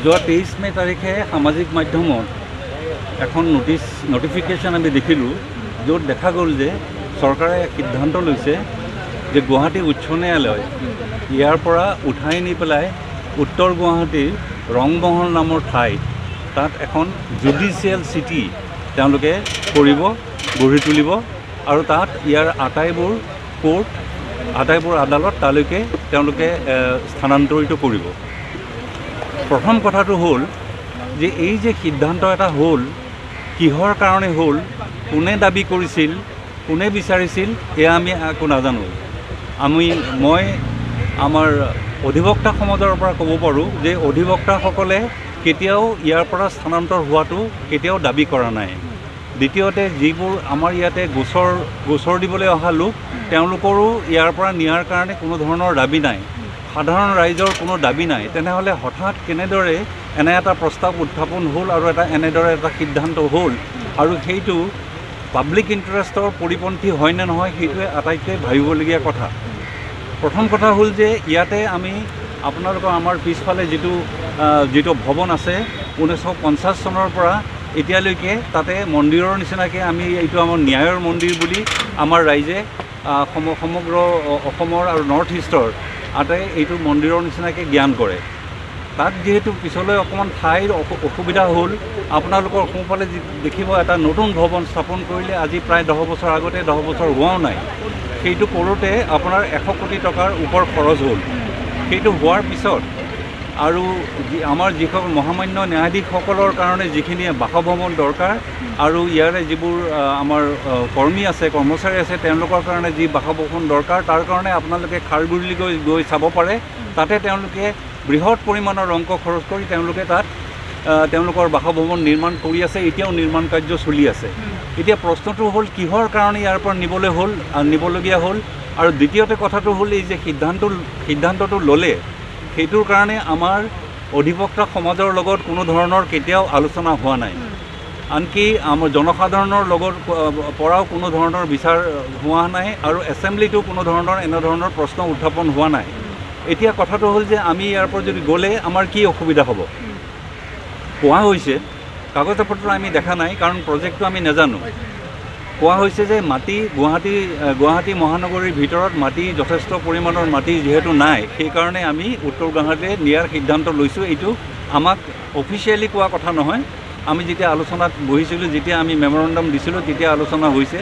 যোৱা 23 মে তাৰিখে সামাজিক মাধ্যমত এখন নটিফিকেশ্যন আমি দেখিলোঁ, য'ত দেখা গ'ল যে চৰকাৰে সিদ্ধান্ত লৈছে যে গুৱাহাটী উচ্চ ন্যায়ালয় ইয়াৰ পৰা উঠাই নি পেলাই উত্তৰ গুৱাহাটীৰ ৰংমহল নামৰ ঠাইত তাত এখন জুডিচিয়েল চিটি তেওঁলোকে গঢ়ি তুলিব আৰু তাত ইয়াৰ আটাইবোৰ আদালত তালৈকে তেওঁলোকে স্থানান্তৰিত কৰিব। প্ৰথম কথাটো হ'ল যে এই যে সিদ্ধান্ত এটা হ'ল, কিহৰ কাৰণে হ'ল, কোনে দাবী কৰিছিল, কোনে বিচাৰিছিল, এয়া আমি একো নাজানো। মই আমাৰ অধিবক্তা সমাজৰ পৰা ক'ব পাৰোঁ যে অধিবক্তাসকলে কেতিয়াও ইয়াৰ পৰা স্থানান্তৰ হোৱাটো কেতিয়াও দাবী কৰা নাই। দ্বিতীয়তে যিবোৰ আমাৰ ইয়াতে গোচৰ দিবলৈ অহা লোক, তেওঁলোকৰো ইয়াৰ পৰা নিয়াৰ কাৰণে কোনো ধৰণৰ দাবী নাই, সাধাৰণ ৰাইজৰ কোনো দাবী নাই। তেনেহ'লে হঠাৎ কেনেদৰে এনে এটা প্ৰস্তাৱ উত্থাপন হ'ল আৰু এনেদৰে এটা সিদ্ধান্ত হ'ল, আৰু সেইটো পাব্লিক ইণ্টাৰেষ্টৰ পৰিপন্থী হয় নে নহয়, সেইটোৱে আটাইতকৈ ভাবিবলগীয়া কথা। প্ৰথম কথা হ'ল যে ইয়াতে আমি আপোনালোকৰ আমাৰ পিছফালে যিটো ভৱন আছে 1950 চনৰ পৰা এতিয়ালৈকে তাতে মন্দিৰৰ নিচিনাকৈ আমি এইটো আমাৰ ন্যায়ৰ মন্দিৰ বুলি আমাৰ ৰাইজে সমগ্ৰ অসমৰ আৰু নৰ্থ ইষ্টৰ এইটো মন্দিৰৰ নিচিনাকৈ জ্ঞান কৰে। তাত যিহেতু পিছলৈ অকণমান ঠাইৰ অসুবিধা হ'ল, আপোনালোকৰ সোঁফালে দেখিব এটা নতুন ভৱন স্থাপন কৰিলে আজি প্ৰায় 10 বছৰ আগতে, 10 বছৰ হোৱাও নাই। সেইটো কৰোঁতে আপোনাৰ 100 কোটি টকাৰ ওপৰ খৰচ হ'ল। সেইটো হোৱাৰ পিছত আৰু আমাৰ যিসকল মহামান্য ন্যায়াধীশসকলৰ কাৰণে যিখিনি বাসভৱন দৰকাৰ আৰু ইয়াৰে যিবোৰ আমাৰ কৰ্মচাৰী আছে তেওঁলোকৰ কাৰণে যি বাসভৱন দৰকাৰ, তাৰ কাৰণে আপোনালোকে খাৰগুৰিলৈ গৈ চাব পাৰে। তাতে তেওঁলোকে বৃহৎ পৰিমাণৰ অংক খৰচ কৰি তেওঁলোকে তাত তেওঁলোকৰ বাসভৱন নিৰ্মাণ কৰি আছে, এতিয়াও নিৰ্মাণ কাৰ্য চলি আছে। এতিয়া প্ৰশ্নটো হ'ল কিহৰ কাৰণে ইয়াৰ পৰা নিবলগীয়া হ'ল, আৰু দ্বিতীয়তে কথাটো হ'ল এই যে সিদ্ধান্তটো ল'লে, সেইটোৰ কাৰণে আমাৰ অধিবক্তা সমাজৰ লগত কোনো ধৰণৰ কেতিয়াও আলোচনা হোৱা নাই। আনকি আমাৰ জনসাধাৰণৰ লগত পৰাও কোনো ধৰণৰ বিচাৰ হোৱা নাই, আৰু এছেম্বলিটো কোনো ধৰণৰ এনেধৰণৰ প্ৰশ্ন উত্থাপন হোৱা নাই। এতিয়া কথাটো হ'ল যে আমি ইয়াৰ পৰা যদি গ'লে আমাৰ কি অসুবিধা হ'ব। কোৱা হৈছে, কাগজ পত্ৰ আমি দেখা নাই কাৰণ প্ৰজেক্টটো আমি নাজানো। কোৱা হৈছে যে গুৱাহাটী মহানগৰীৰ ভিতৰত যথেষ্ট পৰিমাণৰ মাটি যিহেতু নাই, সেইকাৰণে আমি উত্তৰ গুৱাহাটীলৈ নিয়াৰ সিদ্ধান্ত লৈছোঁ। এইটো আমাক অফিচিয়েলি কোৱা কথা নহয়। আমি যেতিয়া আলোচনাত বহিছিলোঁ, যেতিয়া আমি মেমৰেণ্ডাম দিছিলোঁ, তেতিয়া আলোচনা হৈছে